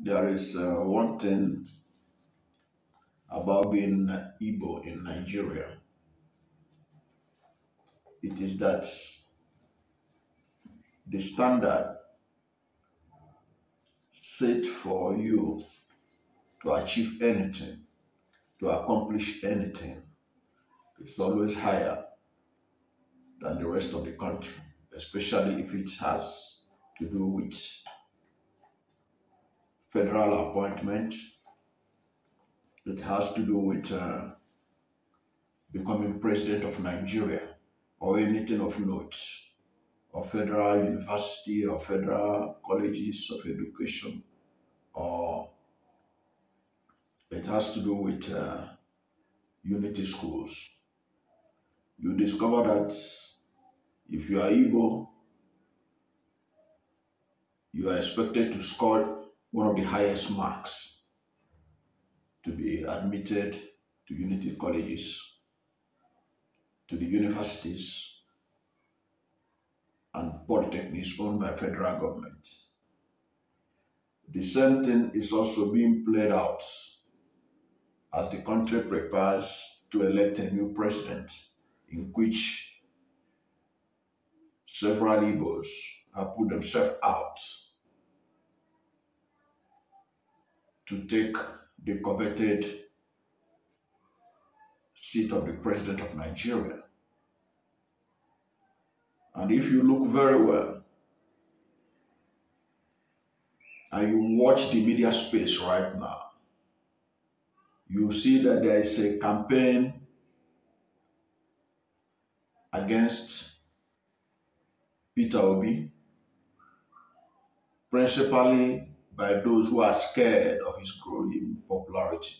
There is one thing about being Igbo in Nigeria. It is that the standard set for you to achieve anything, to accomplish anything, is always higher than the rest of the country, especially if it has to do with federal appointment. It has to do with becoming president of Nigeria or anything of note, or federal university or federal colleges of education, or it has to do with unity schools. You discover that if you are Igbo, you are expected to score one of the highest marks to be admitted to unity colleges, to the universities and polytechnics owned by federal government. The same thing is also being played out as the country prepares to elect a new president, in which several Igbos have put themselves out to take the coveted seat of the president of Nigeria. And if you look very well, and you watch the media space right now, you see that there is a campaign against Peter Obi, principally by those who are scared of his growing popularity.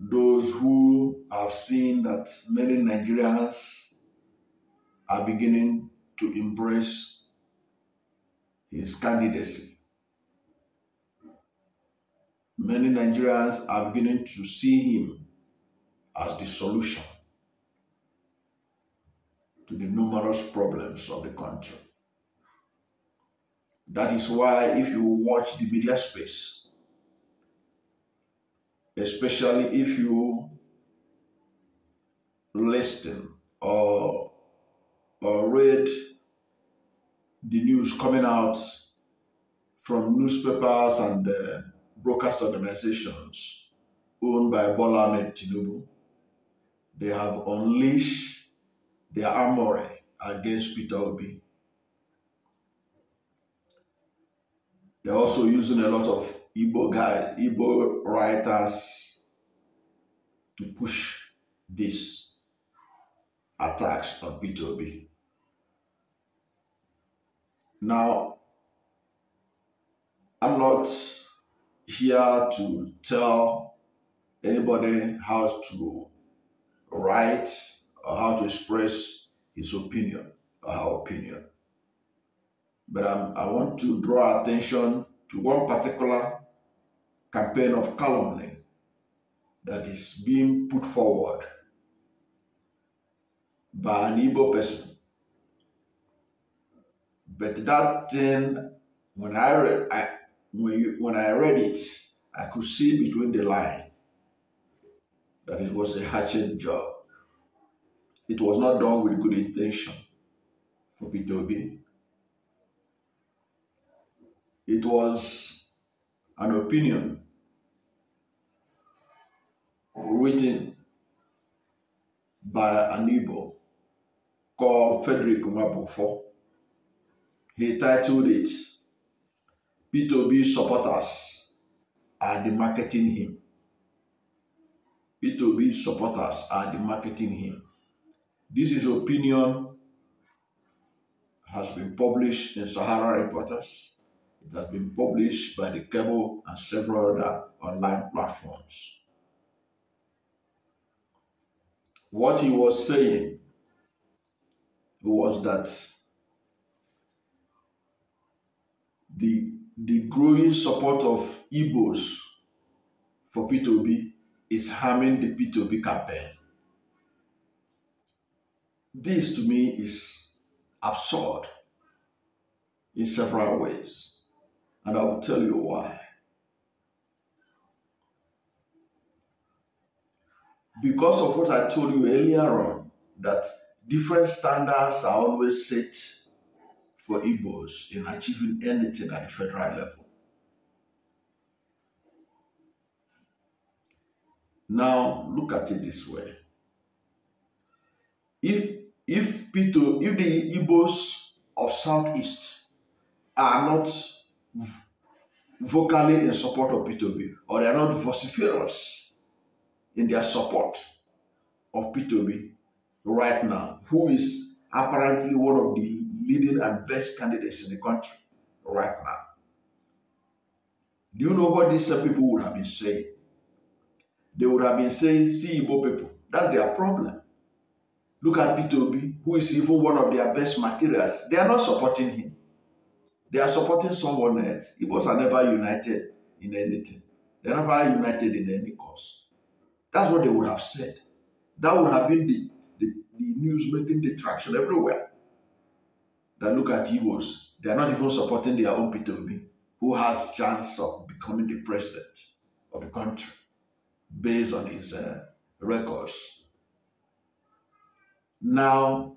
Those who have seen that many Nigerians are beginning to embrace his candidacy. Many Nigerians are beginning to see him as the solution to the numerous problems of the country. That is why if you watch the media space, especially if you listen or read the news coming out from newspapers and broadcast organizations owned by Bola Ahmed Tinubu, they have unleashed their armory against Peter Obi. They're also using a lot of Igbo writers to push these attacks on Peter Obi. Now, I'm not here to tell anybody how to write or how to express his opinion or her opinion. But I want to draw attention to one particular campaign of calumny that is being put forward by an Igbo person. But that thing, when I read it, I could see between the lines that it was a hatchet job. It was not done with good intention for Peter Obi. It was an opinion written by an Igbo called Fredrick Nwabufo. He titled it, "Peter Obi's supporters are demarketing him." Peter Obi's supporters are demarketing him. This is opinion has been published in Sahara Reporters. It has been published by the Cable and several other online platforms. What he was saying was that the growing support of Igbos for Peter Obi is harming the Peter Obi campaign. This to me is absurd. in several ways. And I will tell you why. Because of what I told you earlier on, that different standards are always set for Igbos in achieving anything at the federal level. Now, look at it this way. If the Igbos of Southeast are not vocally in support of Peter Obi, or they are not vociferous in their support of Peter Obi right now, who is apparently one of the leading and best candidates in the country right now. Do you know what these people would have been saying? They would have been saying, see Igbo people, that's their problem. Look at Peter Obi, who is even one of their best materials. They are not supporting him. They are supporting someone else. Igbos are never united in anything. They are never united in any cause. That's what they would have said. That would have been the news making the traction everywhere. That look at Igbos. They are not even supporting their own Peter Obi, who has chance of becoming the president of the country based on his records. Now,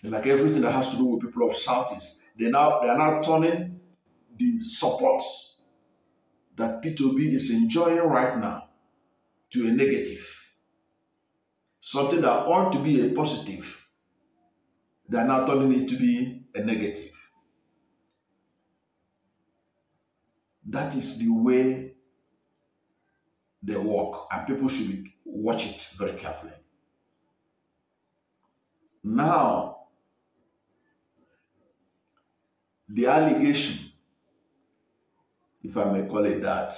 like everything that has to do with people of Southeast, they are now turning the support that Peter Obi is enjoying right now to a negative. Something that ought to be a positive, they are now turning it to be a negative. That is the way they work, and people should watch it very carefully. Now, the allegation, if I may call it that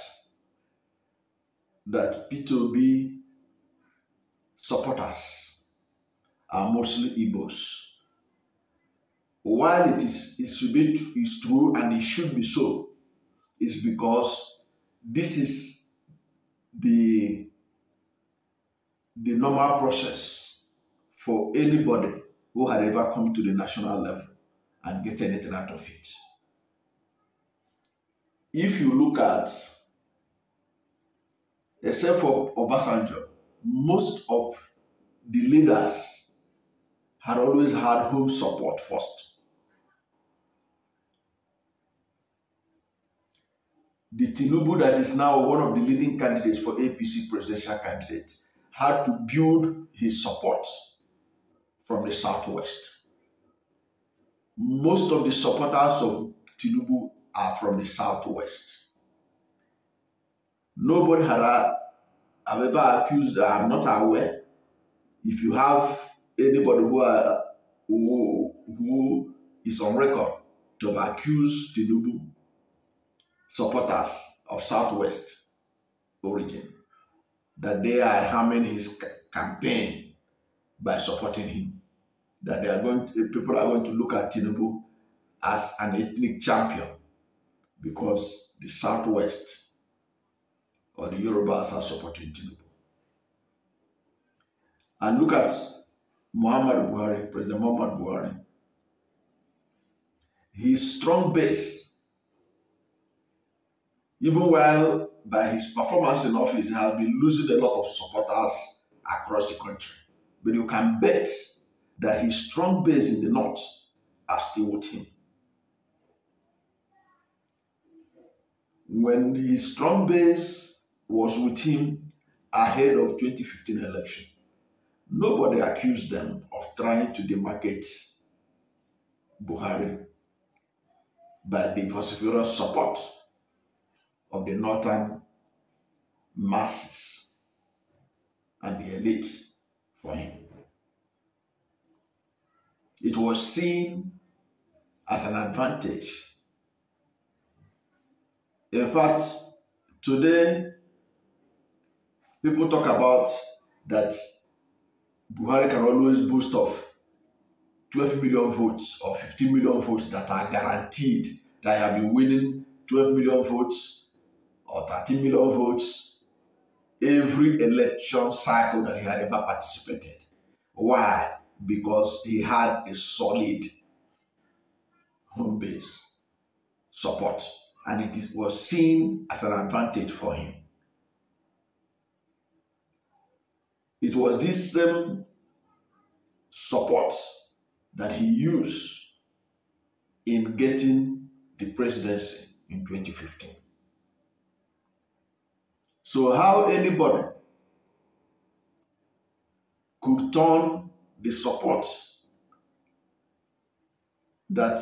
Peter Obi supporters are mostly Igbos. While it is true and it should be so, is because this is the normal process for anybody who had ever come to the national level and get anything out of it. If you look at, except for Obasanjo, most of the leaders had always had home support first. The Tinubu that is now one of the leading candidates for APC presidential candidate had to build his support from the Southwest. Most of the supporters of Tinubu are from the Southwest. Nobody had ever accused, I'm not aware, if you have anybody who is on record to have accused Tinubu supporters of Southwest origin that they are harming his campaign by supporting him. That people are going to look at Tinubu as an ethnic champion because the Southwest or the Yorubas are supporting Tinubu. And look at Muhammad Buhari, President Muhammad Buhari. His strong base, even while by his performance in office, he has been losing a lot of supporters across the country. But you can bet that his strong base in the north are still with him. When his strong base was with him ahead of 2015 election, nobody accused them of trying to demarcate Buhari by the vociferous support of the northern masses and the elite for him. It was seen as an advantage. In fact, today, people talk about that Buhari can always boast of 12 million votes or 15 million votes that are guaranteed, that he have been winning 12 million votes or 13 million votes every election cycle that he had ever participated. Why? Because he had a solid home base support, and was seen as an advantage for him. It was this same support that he used in getting the presidency in 2015. So how anybody could turn the support that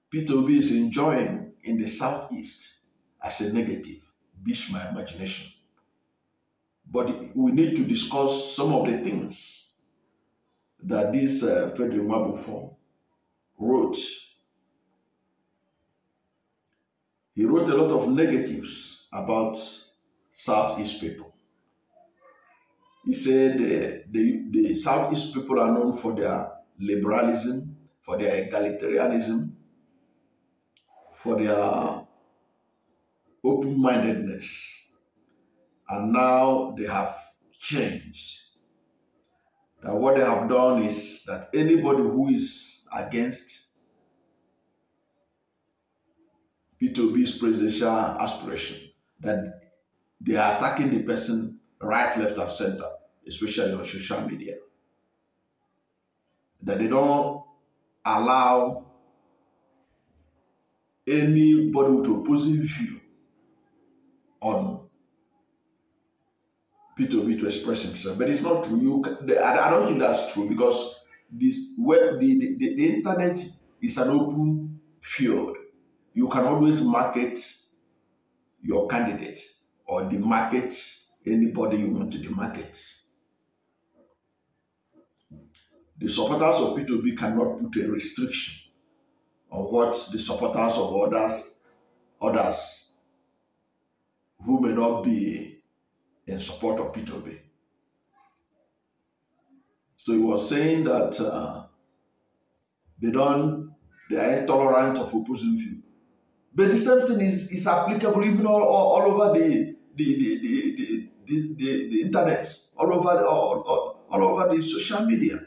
Peter Obi is enjoying in the Southeast as a negative beats my imagination. But we need to discuss some of the things that this Fredrick Nwabufo wrote. He wrote a lot of negatives about Southeast people. He said the Southeast people are known for their liberalism, for their egalitarianism, for their open-mindedness. And now they have changed. That what they have done is that anybody who is against Peter Obi's presidential aspiration, that they are attacking the person right, left, and center, especially on social media. That they don't allow anybody with opposing view on Peter Obi to express himself. But it's not true. I don't think that's true, because the internet is an open field. You can always market your candidate or demarket anybody you want to demarket. The supporters of Peter Obi cannot put a restriction on what the supporters of others who may not be in support of Peter Obi. So he was saying that they are intolerant of opposing view. But the same thing is applicable even all over the internet, all over the social media.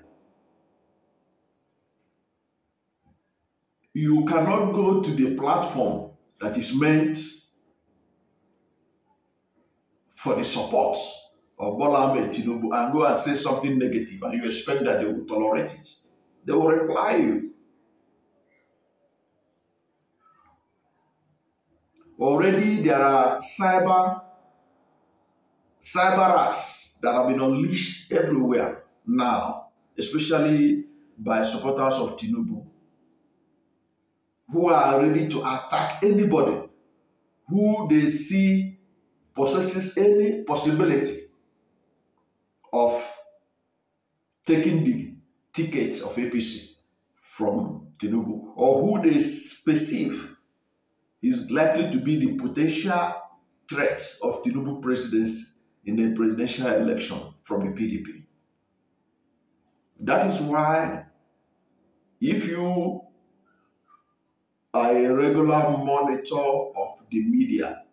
You cannot go to the platform that is meant for the support of Bola Ahmed Tinubu and go and say something negative, and you expect that they will tolerate it. They will reply you. Already there are cyber attacks that have been unleashed everywhere now, especially by supporters of Tinubu, who are ready to attack anybody who they see possesses any possibility of taking the tickets of APC from Tinubu, or who they perceive is likely to be the potential threat of Tinubu presidency in the presidential election from the PDP. That is why, if you are a regular monitor of the media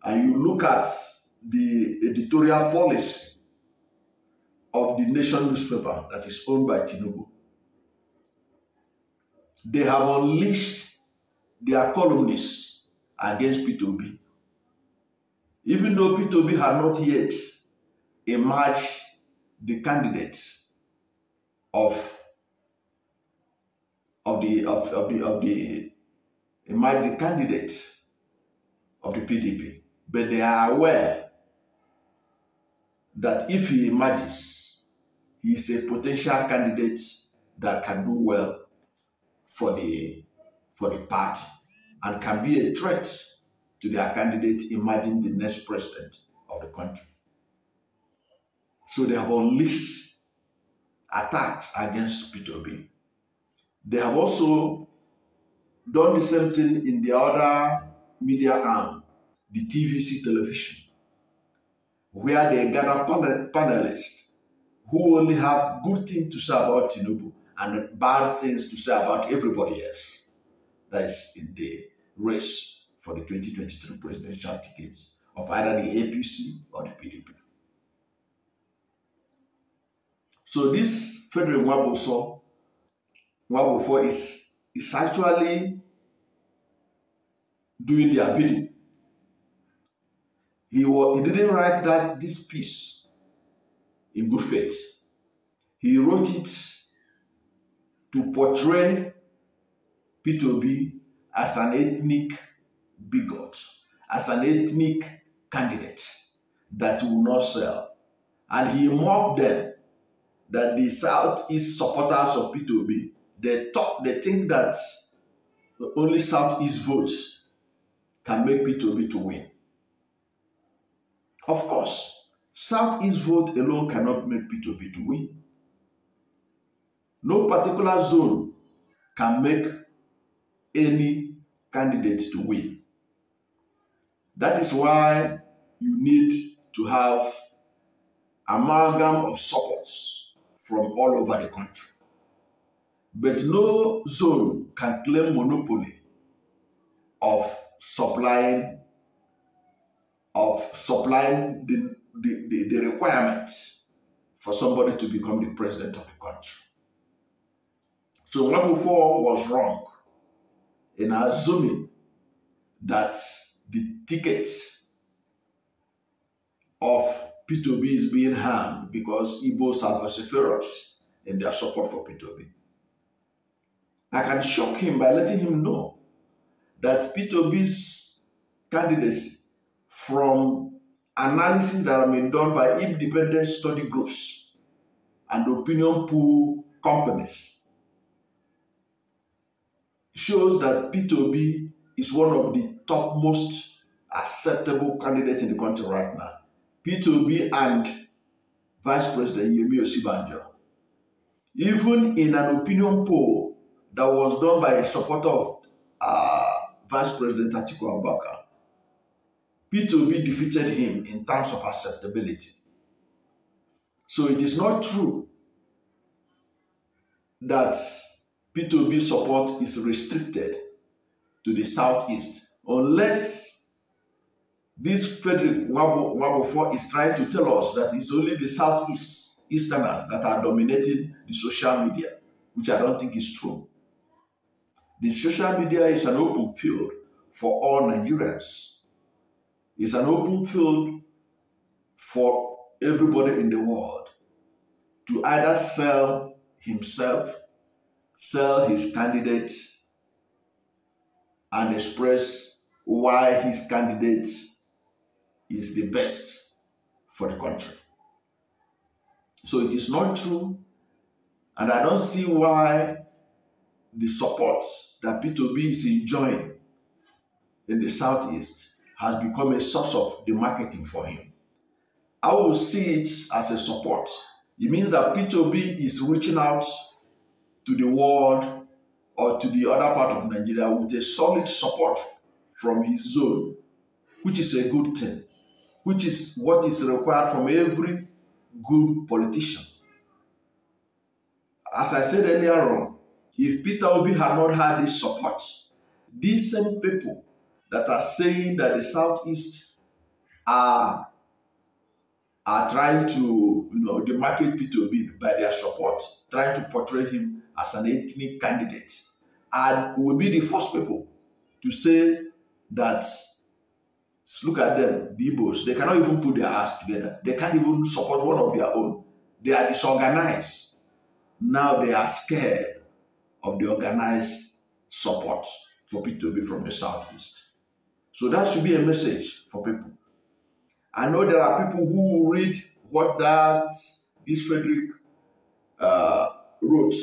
and you look at the editorial policy of the Nation newspaper that is owned by Tinubu, they have unleashed their columnists against Peter Obi. Even though Peter Obi had not yet emerged the candidates of the PDP, but they are aware that if he emerges, he is a potential candidate that can do well for the party and can be a threat to their candidate emerging the next president of the country. So they have unleashed attacks against Peter Obi. They have also done the same thing in the other media arm, the TVC television, where they gather panelists who only have good things to say about Tinubu and bad things to say about everybody else that is in the race for the 2023 presidential tickets of either the APC or the PDP. So this Fredrick Nwabufo is is actually doing their bidding. He didn't write this piece in good faith. He wrote it to portray Peter Obi as an ethnic bigot, as an ethnic candidate that will not sell. And he mocked them that the Southeast supporters of Peter Obi, they think that only Southeast votes can make Peter Obi to win. Of course, Southeast vote alone cannot make Peter Obi to win. No particular zone can make any candidate to win. That is why you need to have amalgam of supports from all over the country. But no zone can claim monopoly of supplying the requirements for somebody to become the president of the country. So Nwabufo was wrong in assuming that the ticket of Peter Obi is being harmed because Igbos are vociferous in their support for Peter Obi. I can shock him by letting him know that Peter Obi's candidacy, from analysis that have been done by independent study groups and opinion poll companies, shows that Peter Obi is one of the top most acceptable candidates in the country right now. Peter Obi and Vice President Yemi Osibanjo. Even in an opinion poll that was done by a supporter of Vice President Atiku Abubakar, Peter Obi defeated him in terms of acceptability. So it is not true that Peter Obi's support is restricted to the Southeast, unless this Fredrick Nwabufo is trying to tell us that it's only the Southeasterners that are dominating the social media, which I don't think is true. The social media is an open field for all Nigerians. It's an open field for everybody in the world to either sell himself, sell his candidate, and express why his candidate is the best for the country. So it is not true, and I don't see why the support that Peter Obi is enjoying in the Southeast has become a source of demarketing for him. I will see it as a support. It means that Peter Obi is reaching out to the world or to the other part of Nigeria with a solid support from his zone, which is a good thing, which is what is required from every good politician. As I said earlier on, if Peter Obi had not had this support, these same people that are saying that the Southeast are trying to demarcate Peter Obi by their support, trying to portray him as an ethnic candidate, and will be the first people to say that, look at them, the Igbos, they cannot even put their ass together. They can't even support one of their own. They are disorganized. Now they are scared of the organized support for Peter Obi from the Southeast. So that should be a message for people. I know there are people who will read what this Fredrick wrote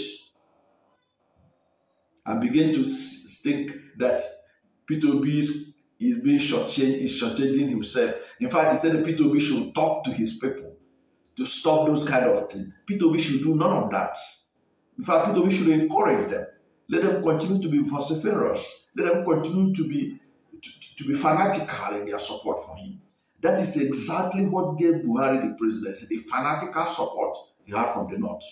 and begin to think that Peter Obi is being shortchanging himself. In fact, he said that Peter Obi should talk to his people to stop those kind of things. Peter Obi should do none of that. In fact, Peter Obi should encourage them. Let them continue to be vociferous. Let them continue to be fanatical in their support for him. That is exactly what gave Buhari the presidency, the fanatical support he had from the north.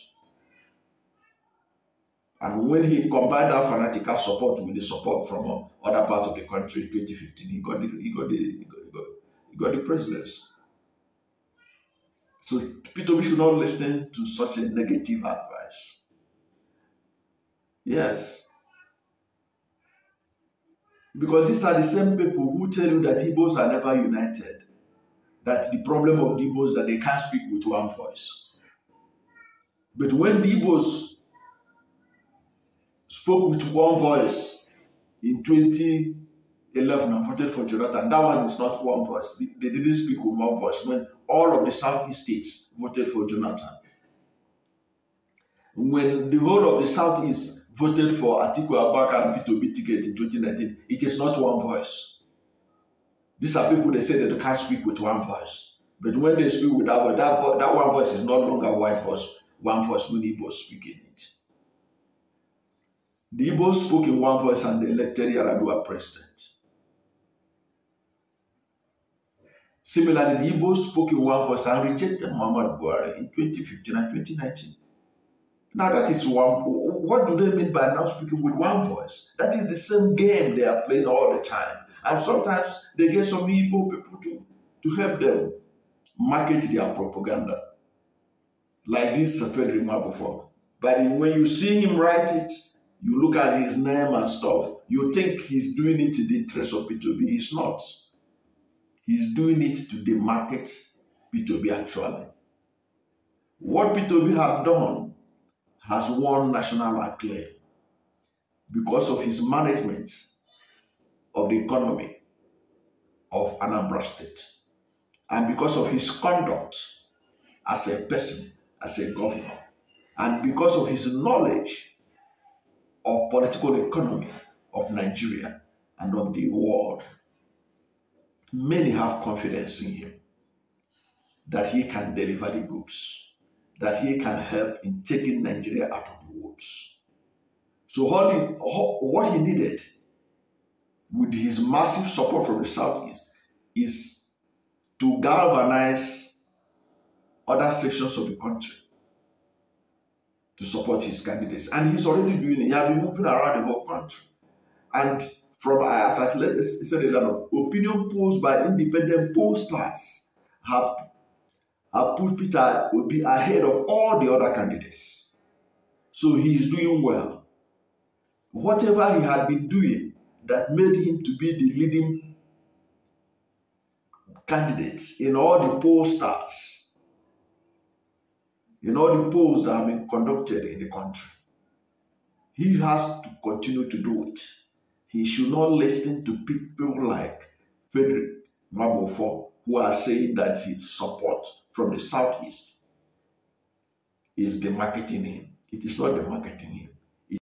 And when he combined that fanatical support with the support from other parts of the country in 2015, he got the presidency. So Peter Obi should not listen to such a negative advice. Yes, Because these are the same people who tell you that Igbos are never united. That the problem of the Igbos is that they can't speak with one voice. But when the Igbos spoke with one voice in 2011 and voted for Jonathan, that one is not one voice. They didn't speak with one voice when all of the Southeast states voted for Jonathan. When the whole of the Southeast voted for Atiku Abubakar and Peter Obi ticket in 2019, it is not one voice. These are people they say that they can't speak with one voice. But when they speak with that one voice is no longer a white voice, one voice when the Igbos speak in it. The Igbos spoke in one voice and they elected Yar'Adua president. Similarly, the Igbos spoke in one voice and rejected Muhammad Buhari in 2015 and 2019. Now that is one. What do they mean by now speaking with one voice? That is the same game they are playing all the time. And sometimes they get some Igbo people to help them market their propaganda. Like this Fredrick Nwabufo. But when you see him write it, you look at his name and stuff, you think he's doing it in the interest of Peter Obi. He's not. He's doing it to demarket Peter Obi actually. What Peter Obi has done has won national acclaim because of his management of the economy of Anambra State and because of his conduct as a person, as a governor, and because of his knowledge of political economy of Nigeria and of the world. Many have confidence in him that he can deliver the goods, that he can help in taking Nigeria out of the woods. So what he needed with his massive support from the Southeast is to galvanize other sections of the country to support his candidates. And he's already doing it. He has been moving around the whole country. And from, as I said earlier, opinion polls by independent pollsters have put Peter Obi ahead of all the other candidates. So he is doing well. Whatever he had been doing that made him to be the leading candidate in all the pollsters, in all the polls that have been conducted in the country, he has to continue to do it. He should not listen to people like Fredrick Nwabufo who are saying that his support from the Southeast is demarketing him. It is not demarketing him.